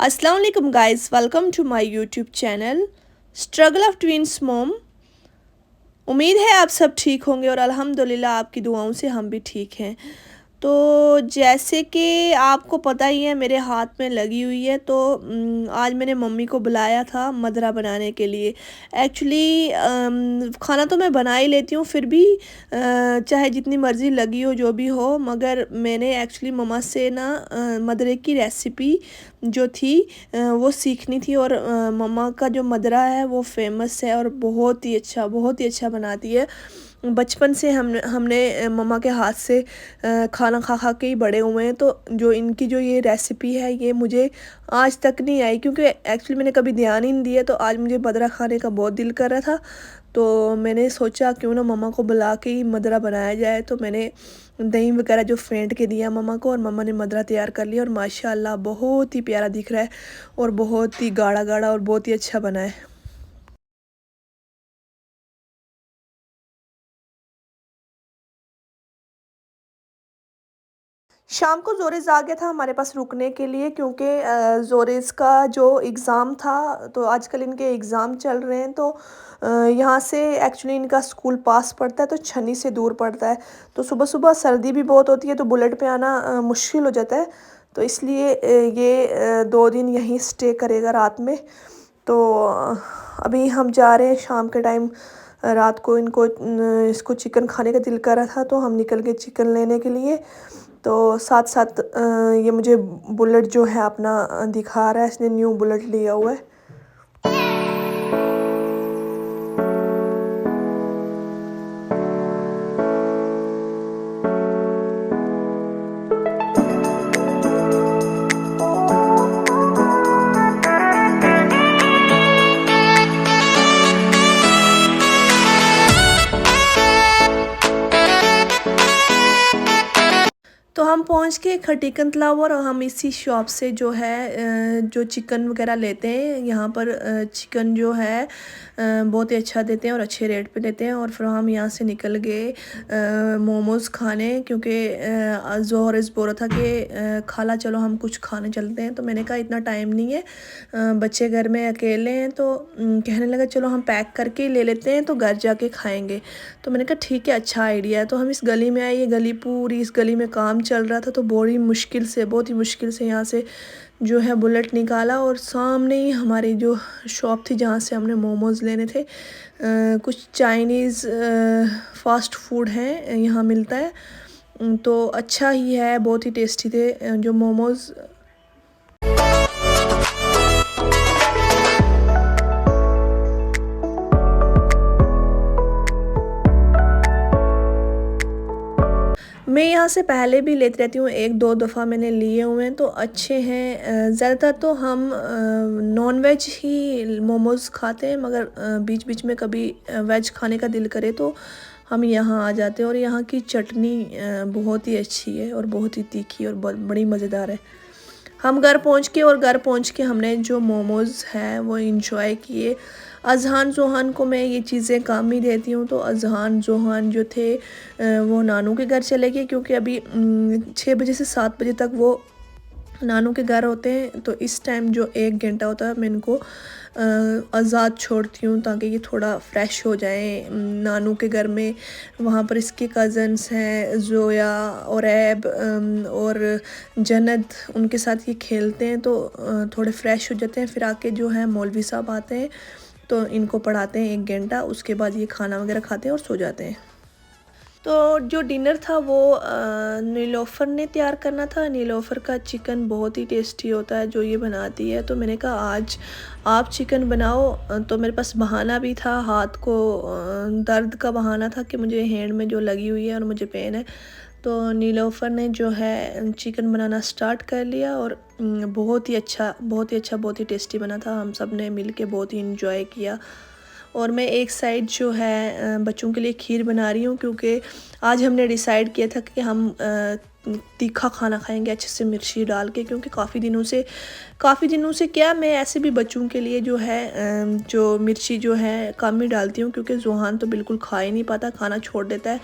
अस्सलाम वालेकुम guys, welcome to my YouTube channel struggle of twins mom. उम्मीद है आप सब ठीक होंगे और अल्हम्दुलिल्लाह आपकी दुआओं से हम भी ठीक हैं। तो जैसे कि आपको पता ही है मेरे हाथ में लगी हुई है, तो आज मैंने मम्मी को बुलाया था मदरा बनाने के लिए। एक्चुअली खाना तो मैं बना ही लेती हूँ, फिर भी चाहे जितनी मर्ज़ी लगी हो जो भी हो, मगर मैंने एक्चुअली मम्मा से ना मदरे की रेसिपी जो थी वो सीखनी थी। और मम्मा का जो मदरा है वो फेमस है और बहुत ही अच्छा बनाती है। बचपन से हमने मम्मा के हाथ से खाना खा खा के ही बड़े हुए हैं। तो जो इनकी जो ये रेसिपी है ये मुझे आज तक नहीं आई, क्योंकि एक्चुअली मैंने कभी ध्यान ही नहीं दिया। तो आज मुझे मदरा खाने का बहुत दिल कर रहा था, तो मैंने सोचा क्यों ना मम्मा को बुला के ही मदरा बनाया जाए। तो मैंने दही वगैरह जो फेंट के दिया मम्मा को, और मम्मा ने मदरा तैयार कर लिया। और माशाल्लाह बहुत ही प्यारा दिख रहा है और बहुत ही गाढ़ा गाढ़ा और बहुत ही अच्छा बना है। शाम को ज़ोरेज़ आ गया था हमारे पास रुकने के लिए, क्योंकि ज़ोरेज़ का जो एग्ज़ाम था, तो आजकल इनके एग्ज़ाम चल रहे हैं। तो यहाँ से एक्चुअली इनका स्कूल पास पड़ता है, तो छन्नी से दूर पड़ता है। तो सुबह-सुबह सर्दी भी बहुत होती है, तो बुलेट पे आना मुश्किल हो जाता है। तो इसलिए ये 2 दिन यहीं स्टे करेगा रात में। तो अभी हम जा रहे हैं शाम के टाइम। रात को इसको चिकन खाने का दिल कर रहा था, तो हम निकल गए चिकन लेने के लिए। तो साथ-साथ ये मुझे बुलेट जो है अपना दिखा रहा है, इसने न्यू बुलेट लिया हुआ है। तो हम पहुंच के खटीकन तलाव, और हम इसी शॉप से जो है जो चिकन वगैरह लेते हैं। यहाँ पर चिकन जो है बहुत ही अच्छा देते हैं और अच्छे रेट पे देते हैं। और फिर हम यहाँ से निकल गए मोमोज़ खाने, क्योंकि ज़ोहर इस बोल रहा था कि खाला चलो हम कुछ खाने चलते हैं। तो मैंने कहा इतना टाइम नहीं है, बच्चे घर में अकेले हैं। तो कहने लगा चलो हम पैक करके ले लेते हैं, तो घर जाके खाएंगे। तो मैंने कहा ठीक है, अच्छा आइडिया है। तो हम इस गली में आए, ये गली पूरी इस गली में काम चल रहा था। तो बहुत ही मुश्किल से यहाँ से जो है बुलेट निकाला, और सामने ही हमारी जो शॉप थी जहाँ से हमने मोमोज़ लेने थे। कुछ चाइनीज़ फास्ट फूड है यहाँ मिलता है। तो अच्छा ही है, बहुत ही टेस्टी थे जो मोमोज़। मैं यहाँ से पहले भी लेती रहती हूँ, 1-2 दफ़ा मैंने लिए हुए हैं, तो अच्छे हैं। ज़्यादातर तो हम नॉन वेज ही मोमोज़ खाते हैं, मगर बीच बीच में कभी वेज खाने का दिल करे तो हम यहाँ आ जाते हैं। और यहाँ की चटनी बहुत ही अच्छी है और बहुत ही तीखी और बड़ी मज़ेदार है। हम घर पहुँच के हमने जो मोमोज़ हैं वो इंजॉय किए। अज़हान ज़ोहान को मैं ये चीज़ें काम ही देती हूँ। तो अज़हान ज़ोहान जो थे वो नानू के घर चले गए, क्योंकि अभी 6 बजे से 7 बजे तक वो नानू के घर होते हैं। तो इस टाइम जो 1 घंटा होता है मैं इनको आज़ाद छोड़ती हूँ, ताकि ये थोड़ा फ्रेश हो जाएं नानू के घर में। वहाँ पर इसके कज़न्स हैं ज़ोया और ऐब और जन्नत, उनके साथ ये खेलते हैं, तो थोड़े फ्रेश हो जाते हैं। फिर आके जो है मौलवी साहब आते हैं, तो इनको पढ़ाते हैं 1 घंटा। उसके बाद ये खाना वगैरह खाते हैं और सो जाते हैं। तो जो डिनर था वो नीलोफ़र ने तैयार करना था। नीलोफ़र का चिकन बहुत ही टेस्टी होता है जो ये बनाती है। तो मैंने कहा आज आप चिकन बनाओ। तो मेरे पास बहाना भी था, हाथ को दर्द का बहाना था कि मुझे हैंड में जो लगी हुई है और मुझे पेन है। तो नीलोफ़र ने जो है चिकन बनाना स्टार्ट कर लिया, और बहुत ही टेस्टी बना था। हम सब ने मिल के बहुत ही इंजॉय किया। और मैं एक साइड जो है बच्चों के लिए खीर बना रही हूँ, क्योंकि आज हमने डिसाइड किया था कि हम तीखा खाना खाएंगे अच्छे से मिर्ची डाल के। क्योंकि काफ़ी दिनों से क्या, मैं ऐसे भी बच्चों के लिए जो है जो मिर्ची जो है कम ही डालती हूँ, क्योंकि ज़ुहान तो बिल्कुल खा ही नहीं पाता, खाना छोड़ देता है।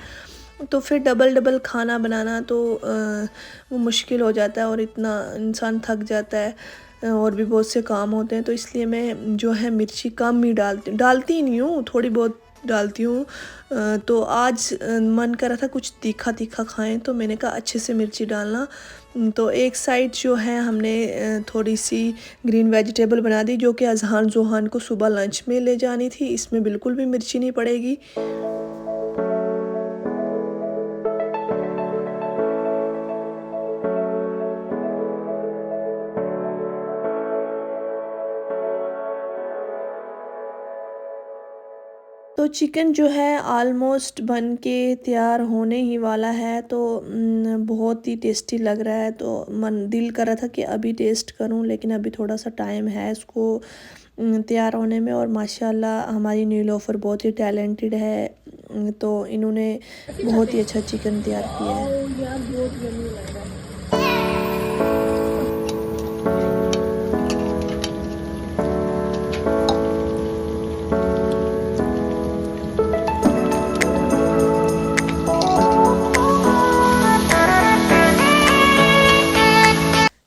तो फिर डबल खाना बनाना तो वो मुश्किल हो जाता है और इतना इंसान थक जाता है। और भी बहुत से काम होते हैं, तो इसलिए मैं जो है मिर्ची कम ही डालती ही नहीं हूँ, थोड़ी बहुत डालती हूँ। तो आज मन कर रहा था कुछ तीखा तीखा खाएं, तो मैंने कहा अच्छे से मिर्ची डालना। तो एक साइड जो है हमने थोड़ी सी ग्रीन वेजिटेबल बना दी, जो कि अजहान जोहान को सुबह लंच में ले जानी थी। इसमें बिल्कुल भी मिर्ची नहीं पड़ेगी। तो चिकन जो है ऑलमोस्ट बन के तैयार होने ही वाला है, तो बहुत ही टेस्टी लग रहा है। तो मन दिल कर रहा था कि अभी टेस्ट करूं, लेकिन अभी थोड़ा सा टाइम है इसको तैयार होने में। और माशाल्लाह हमारी नीलोफर बहुत ही टैलेंटेड है, तो इन्होंने बहुत ही अच्छा चिकन तैयार किया है।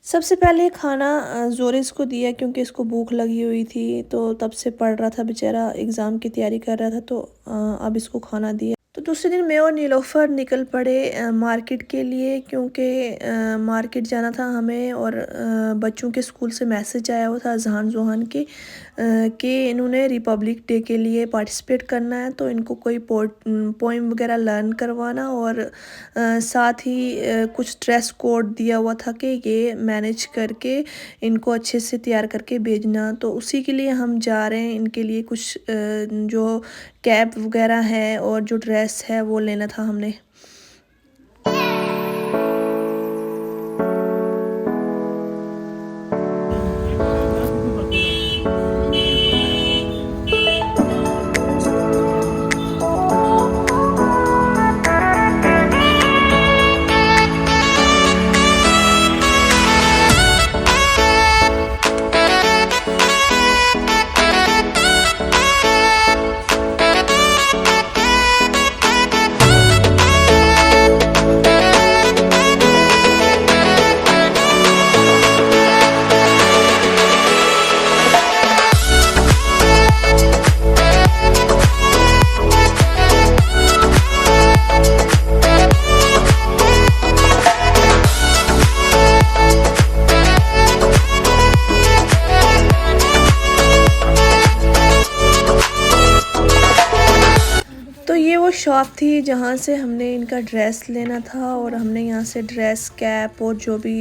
सबसे पहले खाना ज़ोरिस को दिया, क्योंकि इसको भूख लगी हुई थी, तो तब से पढ़ रहा था बेचारा, एग्ज़ाम की तैयारी कर रहा था, तो अब इसको खाना दिया। तो दूसरे दिन मैं और नीलोफर निकल पड़े मार्केट के लिए, क्योंकि मार्केट जाना था हमें। और बच्चों के स्कूल से मैसेज आया हुआ था अजहान जोहान के कि इन्होंने रिपब्लिक डे के लिए पार्टिसिपेट करना है, तो इनको कोई पोइम वगैरह लर्न करवाना। और साथ ही कुछ ड्रेस कोड दिया हुआ था कि ये मैनेज करके इनको अच्छे से तैयार करके भेजना। तो उसी के लिए हम जा रहे हैं, इनके लिए कुछ जो कैप वगैरह है और जो ड्रेस है वो लेना था हमने। तो ये वो शॉप थी जहाँ से हमने इनका ड्रेस लेना था, और हमने यहाँ से ड्रेस, कैप और जो भी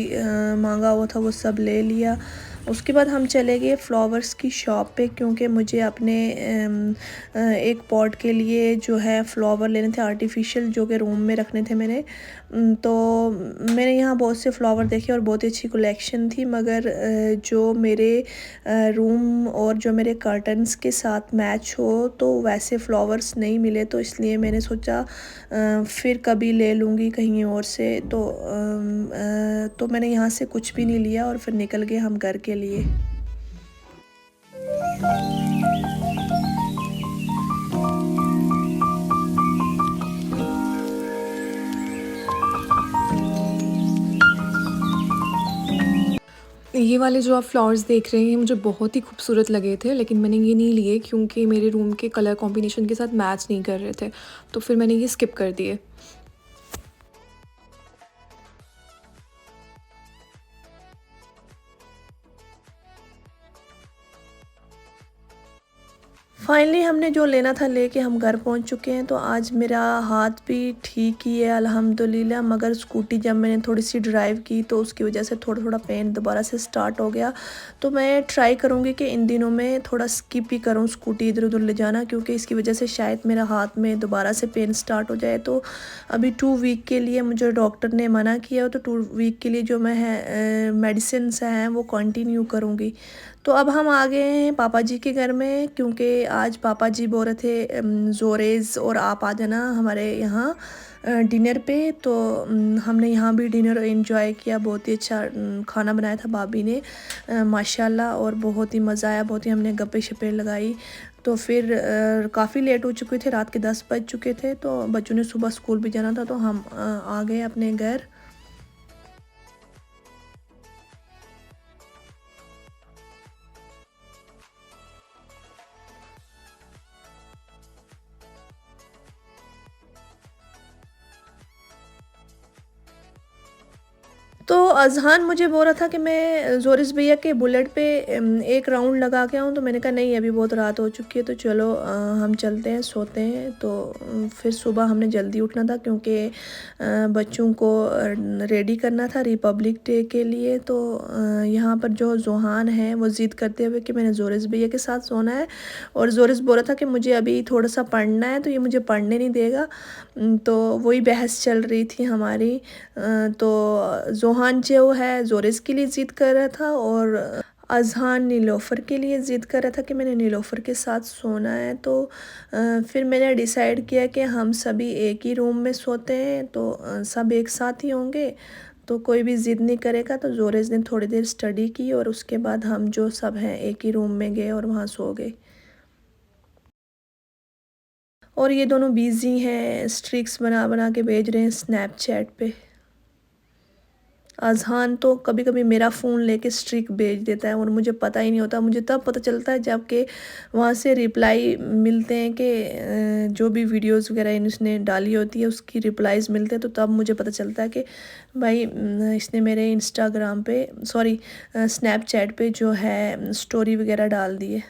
मांगा हुआ था वो सब ले लिया। उसके बाद हम चले गए फ्लावर्स की शॉप पे, क्योंकि मुझे अपने एक पॉट के लिए जो है फ्लावर लेने थे आर्टिफिशियल, जो कि रूम में रखने थे मैंने। तो मैंने यहाँ बहुत से फ्लावर देखे और बहुत ही अच्छी कलेक्शन थी, मगर जो मेरे रूम और जो मेरे कर्टन्स के साथ मैच हो तो वैसे फ्लावर्स नहीं मिले। तो इसलिए मैंने सोचा फिर कभी ले लूँगी कहीं और से। तो मैंने यहाँ से कुछ भी नहीं लिया और फिर निकल गए हम घर के लिए। ये वाले जो आप फ्लावर्स देख रहे हैं मुझे बहुत ही खूबसूरत लगे थे, लेकिन मैंने ये नहीं लिए क्योंकि मेरे रूम के कलर कॉम्बिनेशन के साथ मैच नहीं कर रहे थे, तो फिर मैंने ये स्किप कर दिए। फाइनली हमने जो लेना था लेके हम घर पहुंच चुके हैं। तो आज मेरा हाथ भी ठीक ही है अल्हम्दुलिल्लाह, मगर स्कूटी जब मैंने थोड़ी सी ड्राइव की तो उसकी वजह से थोड़ा थोड़ा पेन दोबारा से स्टार्ट हो गया। तो मैं ट्राई करूँगी कि इन दिनों में थोड़ा स्किप ही करूँ स्कूटी इधर उधर ले जाना, क्योंकि इसकी वजह से शायद मेरा हाथ में दोबारा से पेन स्टार्ट हो जाए। तो अभी 2 वीक के लिए मुझे डॉक्टर ने मना किया, तो 2 वीक के लिए जो मैं है मेडिसिन हैं वो कंटिन्यू करूँगी। तो अब हम आ गए हैं पापा जी के घर में, क्योंकि आज पापा जी बोल रहे थे ज़ोरेज़ और आप आ जाना हमारे यहाँ डिनर पे। तो हमने यहाँ भी डिनर एंजॉय किया, बहुत ही अच्छा खाना बनाया था भाभी ने माशाल्लाह, और बहुत ही मज़ा आया, बहुत ही हमने गप्पे शप्पे लगाई। तो फिर काफ़ी लेट हो चुके थे, रात के 10 बज चुके थे, तो बच्चों ने सुबह स्कूल भी जाना था, तो हम आ गए अपने घर। तो अज़हान मुझे बोल रहा था कि मैं ज़ोरिस भैया के बुलेट पे एक राउंड लगा के आऊँ, तो मैंने कहा नहीं अभी बहुत रात हो चुकी है, तो चलो हम चलते हैं, सोते हैं। तो फिर सुबह हमने जल्दी उठना था क्योंकि बच्चों को रेडी करना था रिपब्लिक डे के लिए। तो यहाँ पर जो जोहान है वो ज़िद करते हुए कि मैंने ज़ोरिस भैया के साथ सोना है, और ज़ोरिस बोल रहा था कि मुझे अभी थोड़ा सा पढ़ना है, तो ये मुझे पढ़ने नहीं देगा। तो वही बहस चल रही थी हमारी। तो जोहान जो है ज़ोरिस के लिए ज़िद कर रहा था, और अज़हान नीलोफ़र के लिए ज़िद कर रहा था कि मैंने नीलोफ़र के साथ सोना है। तो फिर मैंने डिसाइड किया कि हम सभी एक ही रूम में सोते हैं, तो सब एक साथ ही होंगे, तो कोई भी ज़िद नहीं करेगा। तो ज़ोरिस ने थोड़ी देर स्टडी की और उसके बाद हम जो सब हैं एक ही रूम में गए और वहाँ सो गए। और ये दोनों बिज़ी हैं, स्ट्रिक्स बना बना के भेज रहे हैं स्नैपचैट पे। अज़हान तो कभी कभी मेरा फ़ोन लेके स्ट्रिक भेज देता है और मुझे पता ही नहीं होता। मुझे तब पता चलता है जबकि वहाँ से रिप्लाई मिलते हैं कि जो भी वीडियोस वगैरह इसने डाली होती है उसकी रिप्लाईज़ मिलते हैं, तो तब मुझे पता चलता है कि भाई इसने मेरे इंस्टाग्राम पे स्नैपचैट पे जो है स्टोरी वगैरह डाल दी है।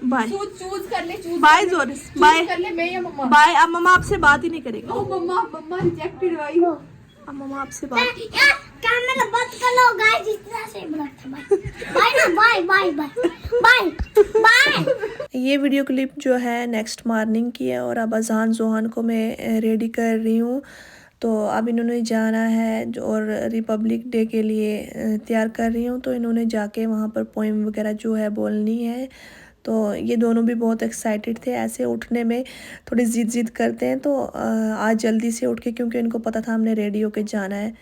बाय चूज कर ले, चूज बाय ज़ोरिस, बाय कर ले, मैं या मम्मा। बाय। अब मम्मा आपसे बात ही नहीं करेगी। ओ मम्मा, मम्मा रिजेक्टेड भाई। अब मम्मा आपसे बात कैमरा बंद कर लो गाइस, इतना से ब्लॉक था। बाय ना, bye bye bye bye bye. ये वीडियो क्लिप जो है नेक्स्ट मॉर्निंग की है, और अब अज़हान जोहान को मैं रेडी कर रही हूँ। तो अब इन्होंने जाना है और रिपब्लिक डे के लिए तैयार कर रही हूँ। तो इन्होंने जाके वहाँ पर पोएम वगैरह जो है बोलनी है। तो ये दोनों भी बहुत एक्साइटेड थे। ऐसे उठने में थोड़ी ज़िद करते हैं, तो आज जल्दी से उठ के, क्योंकि इनको पता था हमने रेडी होके जाना है।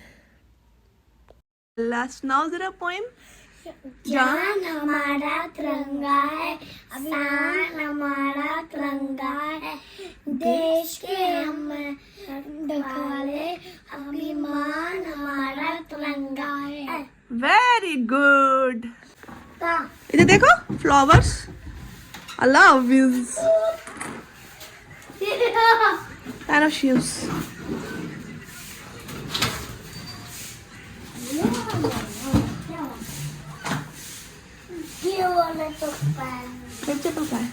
लास्ट नाउ ज़रा पोएम। जान हमारा तिरंगा है, शान हमारा तिरंगा है, देश के हम वाले अभिमान हमारा तिरंगा है। Very good. का इधर देखो flowers. I love yous. Kind of shoes. ये वाला तो पैर फिर चप्पल का है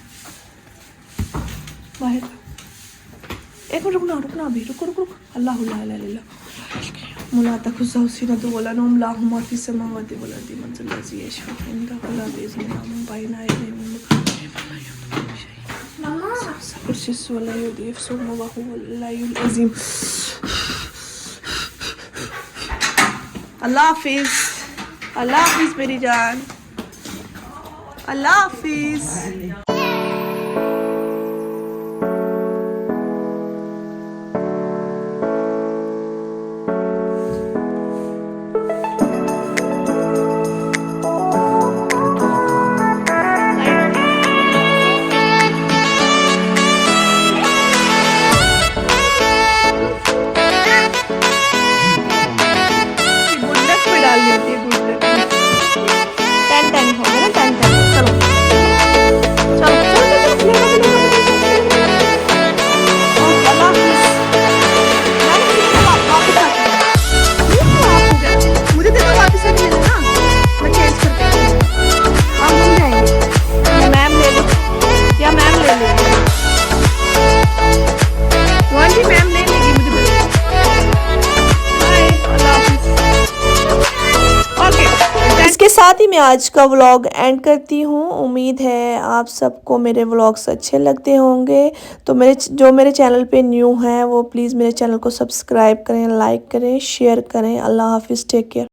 बाहर। एक मिनट रुकना अभी, रुको। अल्लाह ला इलाहा इल्लल्लाह मुलाता खुज़ा हुसीना तो बोला नोम लाहुमा फी समावाति वल अर्दी मंज़िल लज़ी यशफ़अ इंदा वला बिइज़्नि नाम बाइना अयदीहिम कुर्सिस वला युदीफ सुम्मा व हुवल अलीयुल अज़ीम। अल्लाह हाफिज़ मेरी जान, अल्लाह हाफिज़। साथ ही मैं आज का व्लॉग एंड करती हूँ। उम्मीद है आप सबको मेरे व्लॉग्स अच्छे लगते होंगे। तो मेरे चैनल पे न्यू हैं वो प्लीज़ मेरे चैनल को सब्सक्राइब करें, लाइक करें, शेयर करें। अल्लाह हाफिज़, टेक केयर।